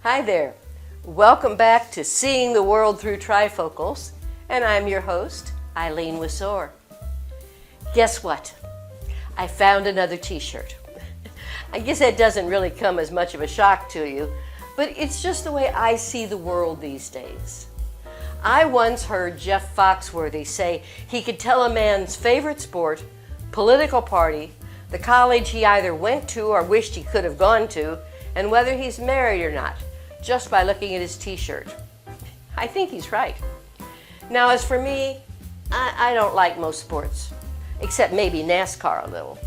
Hi there. Welcome back to Seeing the World Through Trifocals, and I'm your host, Eileen Wasore. Guess what? I found another t-shirt. I guess that doesn't really come as much of a shock to you, but it's just the way I see the world these days. I once heard Jeff Foxworthy say he could tell a man's favorite sport, political party, the college he either went to or wished he could have gone to, and whether he's married or not, just by looking at his t-shirt. I think he's right. Now, as for me, I don't like most sports, except maybe NASCAR a little.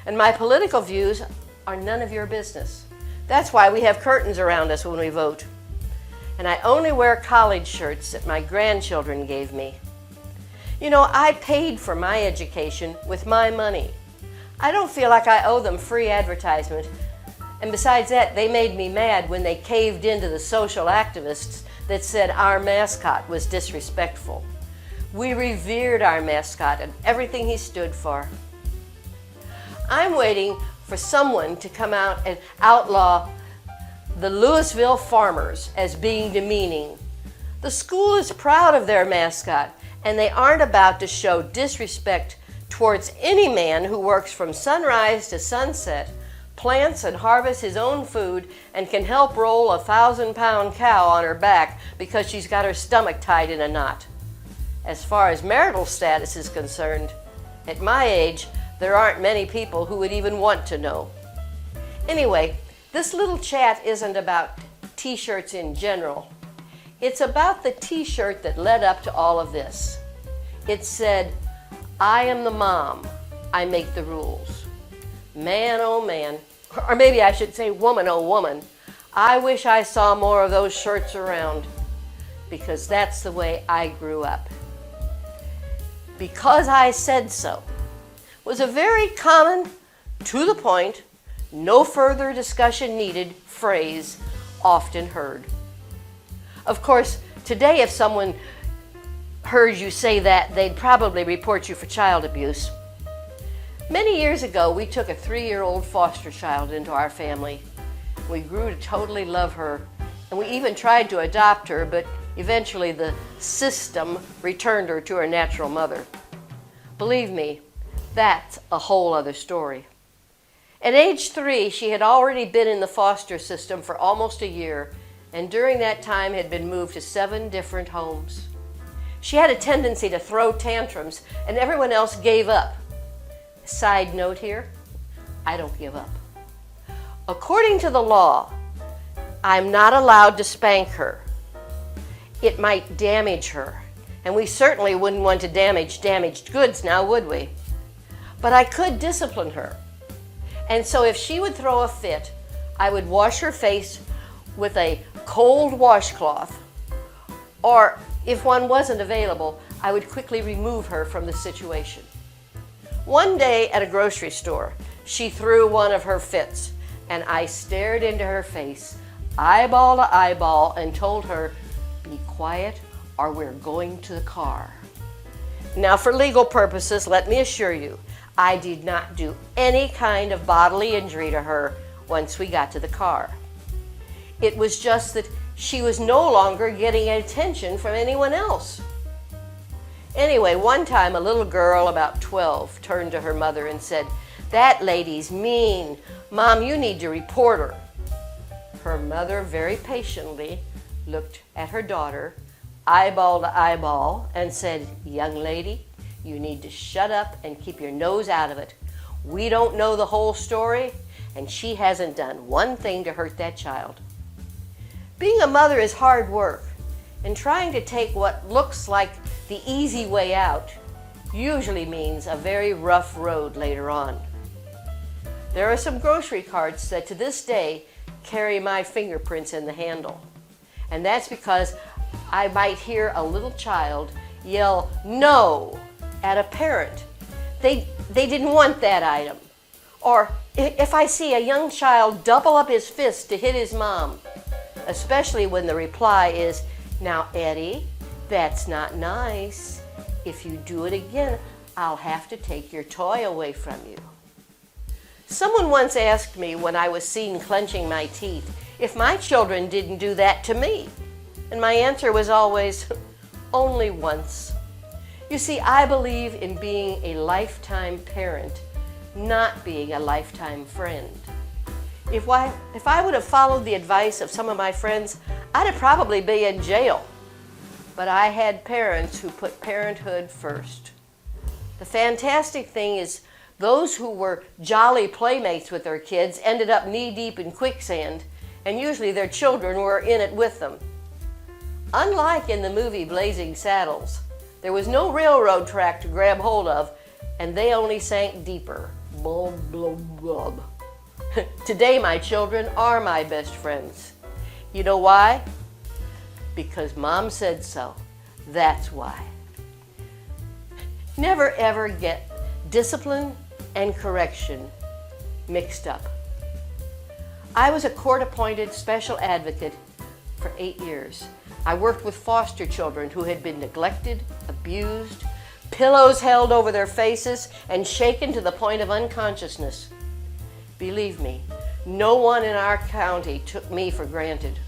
And my political views are none of your business. That's why we have curtains around us when we vote. And I only wear college shirts that my grandchildren gave me. You know, I paid for my education with my money. I don't feel like I owe them free advertisement. And besides that, they made me mad when they caved into the social activists that said our mascot was disrespectful. We revered our mascot and everything he stood for. I'm waiting for someone to come out and outlaw the Louisville Farmers as being demeaning. The school is proud of their mascot, and they aren't about to show disrespect towards any man who works from sunrise to sunset, plants and harvests his own food, and can help roll a 1,000-pound cow on her back because she's got her stomach tied in a knot. As far as marital status is concerned, at my age, there aren't many people who would even want to know. Anyway, this little chat isn't about t-shirts in general. It's about the t-shirt that led up to all of this. It said, "I am the mom, I make the rules." Man, oh man, or maybe I should say woman, oh woman, I wish I saw more of those shirts around, because that's the way I grew up. "Because I said so" was a very common, to the point, no further discussion needed phrase often heard. Of course, today if someone heard you say that, they'd probably report you for child abuse. Many years ago, we took a 3-year-old foster child into our family. We grew to totally love her, and we even tried to adopt her, but eventually the system returned her to her natural mother. Believe me, that's a whole other story. At age 3, she had already been in the foster system for almost a year, and during that time had been moved to 7 different homes. She had a tendency to throw tantrums, and everyone else gave up. Side note here, I don't give up. According to the law, I'm not allowed to spank her. It might damage her, and we certainly wouldn't want to damage damaged goods now, would we? But I could discipline her. And so if she would throw a fit, I would wash her face with a cold washcloth, or if one wasn't available, I would quickly remove her from the situation. One day at a grocery store, she threw one of her fits, and I stared into her face, eyeball to eyeball, and told her, "Be quiet or we're going to the car." Now, for legal purposes, let me assure you, I did not do any kind of bodily injury to her once we got to the car. It was just that she was no longer getting attention from anyone else. Anyway, one time a little girl about 12 turned to her mother and said, "That lady's mean. Mom, you need to report her." Her mother very patiently looked at her daughter, eyeball to eyeball, and said, "Young lady, you need to shut up and keep your nose out of it. We don't know the whole story, and she hasn't done one thing to hurt that child." Being a mother is hard work, and trying to take what looks like the easy way out usually means a very rough road later on. There are some grocery carts that to this day carry my fingerprints in the handle, and that's because I might hear a little child yell "no" at a parent. They didn't want that item. Or if I see a young child double up his fist to hit his mom, especially when the reply is, "Now, Eddie, that's not nice. If you do it again, I'll have to take your toy away from you." Someone once asked me when I was seen clenching my teeth if my children didn't do that to me? And my answer was always, only once. You see, I believe in being a lifetime parent, not being a lifetime friend. If I would have followed the advice of some of my friends, I'd have probably been in jail. But I had parents who put parenthood first. The fantastic thing is, those who were jolly playmates with their kids ended up knee-deep in quicksand, and usually their children were in it with them. Unlike in the movie Blazing Saddles, there was no railroad track to grab hold of, and they only sank deeper. Blub, blub, blub. Today, my children are my best friends. You know why? Because Mom said so. That's why. Never ever get discipline and correction mixed up. I was a court-appointed special advocate for 8 years. I worked with foster children who had been neglected, abused, pillows held over their faces, and shaken to the point of unconsciousness. Believe me, no one in our county took me for granted.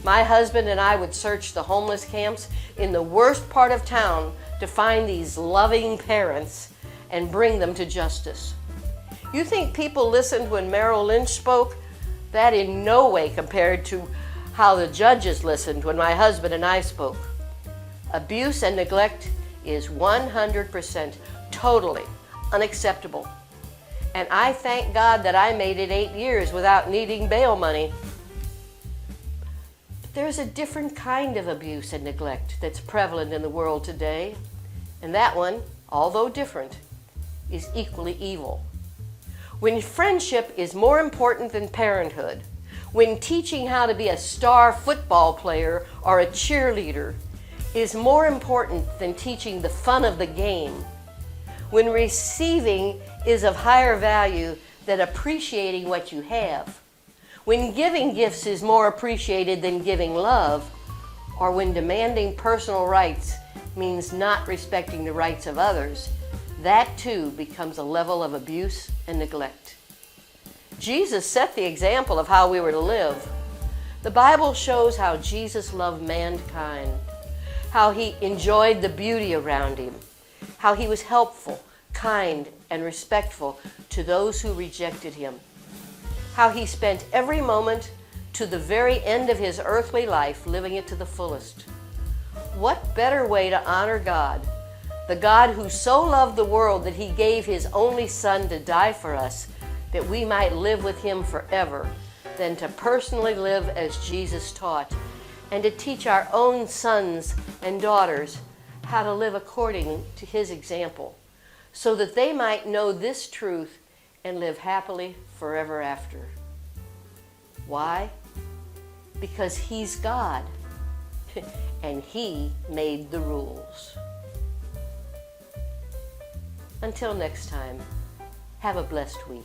My husband and I would search the homeless camps in the worst part of town to find these loving parents and bring them to justice. You think people listened when Merrill Lynch spoke? That in no way compared to how the judges listened when my husband and I spoke. Abuse and neglect is 100% totally unacceptable. And I thank God that I made it 8 years without needing bail money. But there's a different kind of abuse and neglect that's prevalent in the world today. And that one, although different, is equally evil. When friendship is more important than parenthood, when teaching how to be a star football player or a cheerleader is more important than teaching the fun of the game, when receiving is of higher value than appreciating what you have, when giving gifts is more appreciated than giving love, or when demanding personal rights means not respecting the rights of others, that too becomes a level of abuse and neglect. Jesus set the example of how we were to live. The Bible shows how Jesus loved mankind, how he enjoyed the beauty around him, how he was helpful, kind, and respectful to those who rejected him, how he spent every moment to the very end of his earthly life living it to the fullest. What better way to honor God, the God who so loved the world that he gave his only Son to die for us, that we might live with him forever, than to personally live as Jesus taught, and to teach our own sons and daughters how to live according to his example, so that they might know this truth and live happily forever after. Why? Because he's God, and he made the rules. Until next time, have a blessed week.